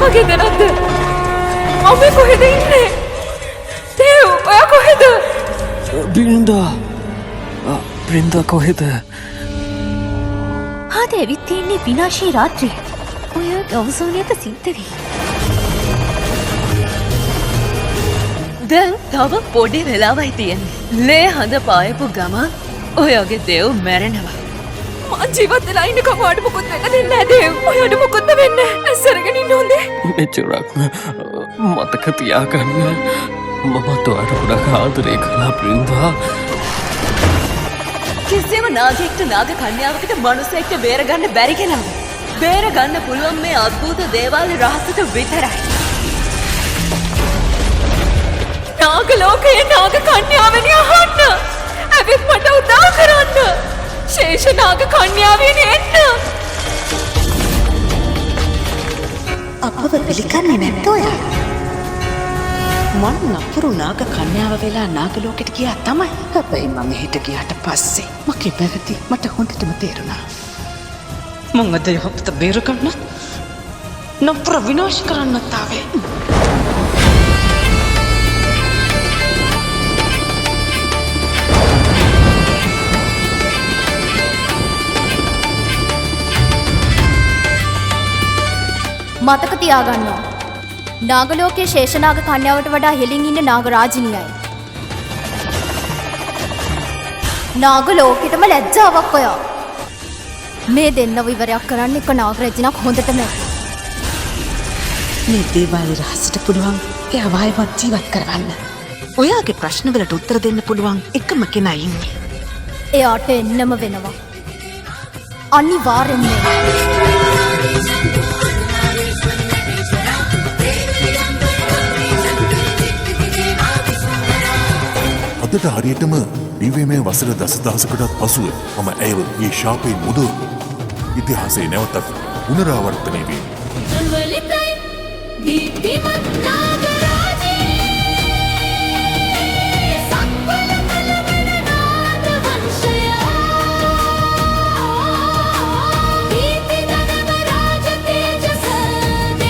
වගේ දෙනක්ද? මම කොහෙද ඉන්නේ? දේව් ඔයා කොහෙද? බ්‍රින්දා කොහෙද? ආද ඇවිත් තියන්නේ විනාශී රාත්‍රිය. ඔය අවසෝනියට සිද්ධ වී. දැන් තව පොඩි වෙලාවයි තියෙන්නේ. ලේ හඳ පායපු ගමන් ඔයගේ දේව් මැරෙනවා. මං ජීවත් වෙලා ඉන්නකම ඔයාට මොකුත් වෙන්න දෙන්නේ නැහැ දේව්. ඔයාට මොකුත් වෙන්නේ නැහැ. ඇස්සරගෙන ඉන්න හොඳේ. මෙච්චරක් මතක තියාගන්න. මමත් ඔයාට ගොඩක් ආදරේ කළා බ්‍රින්දා. කිසිම නාගයෙක්ට නාග කන්‍යාවකට මනුස්සයෙක්ට බේරගන්න බැරි කෙනාව. බේරගන්න පුළුවන් මේ අద్භූත දේවාල රහසට විතරයි. නාග ලෝකයේ නාග කන්‍යාවනි අහන්න. ඇවිත් මට උදව් කරන්න. ශේෂ නාග කන්‍යාවනි එන්න. අපව පිළිගන්නේ නැද්ද ඔයා? මම නපුරු නාග කන්‍යාව වෙලා නාග ලෝකෙට ගියා තමයි. හැබැයි මම හෙට ගියාට පස්සේ මගේ වැරදි මට හොඳටම තේරුණා. මං අද යහපත බේරගන්න නපුර විනාශ කරන්නත් ආවේ. මතක තියාගන්නවා. නාගලෝකයේ ශේෂනාග කන්‍යාවට වඩා හෙලින් ඉන්න නාග රාජිනියයි. නාගලෝකෙටම ලැජ්ජාවක් ඔයා. මේ දෙන්නව ඉවරයක් කරන්න එක නාග රැජිනක් හොඳටම ඇති. මේ දේවාලේ රහසට පුළුවන් එයාව ආයෙමත් ජීවත් කරවන්න. ඔයාගේ ප්‍රශ්නවලට උත්තර දෙන්න පුළුවන් එකම කෙනා ඉන්නේ. එයාට එන්නම වෙනවා. අනිවාර්යෙන්ම. අදට හරියටම දිව්‍යමය වසර දසදහසකටත් පසුව මම ඇයව ඒ ශාපයෙන් මුදවමු. ඉතිහාසයේ නැවතත් පුනරාවර්තනය වේ.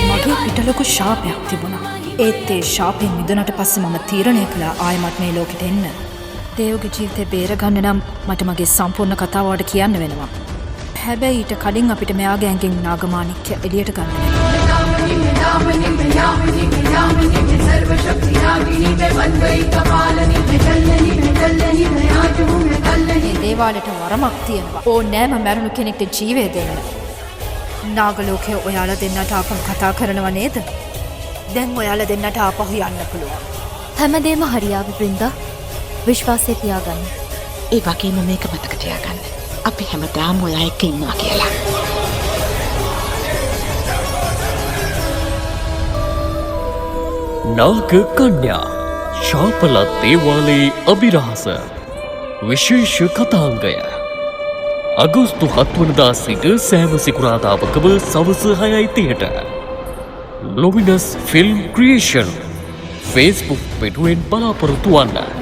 මගේ පිට ලොකු ශාපයක් තිබුණා. ඒත් ඒ ශාපයෙන් මිදුණට පස්සේ මම තීරණය කළා ආයෙමත් මේ ලෝකෙට එන්න. දේවගේ ජීවිතේ බේරගන්න නම් මට මගේ සම්පූර්ණ කතාව වලට කියන්න වෙනවා. හැබැයි ඊට කලින් අපිට මෙයාගේ ඇඟෙන් නාගමාණික්‍ය එළියට ගන්න වෙනවා. දේවාලයට වරමක් තියෙනවා. ඕනෑම මැරුණු කෙනෙක්ට ජීවය දෙන්න. නාගලෝකයේ ඔයාලා දෙන්නට ආපහු කතා කරනවා නේද? දැන් ඔයාලා දෙන්නට ආපහු යන්න පුළුවන්. හැමදේම හරියාවි බ්‍රින්දා. විශ්වාසය තියාගන්න. ඒ වගේම මේක මතක තියාගන්න. අපි හැමදාම ඔයා එක්ක ඉන්නවා කියලා. නාග කන්‍යා ශාපලත් දේවාලයේ අභිරහස විශේෂ කතාංගය අගෝස්තු 7 වනදා සිට සෑම සිකුරාදාවකම සවස 6:30ට ලොවිනස් ෆිල්ම් ක්‍රියේෂන් Facebook පිටුවෙන් බලාපොරොත්තු වන්න.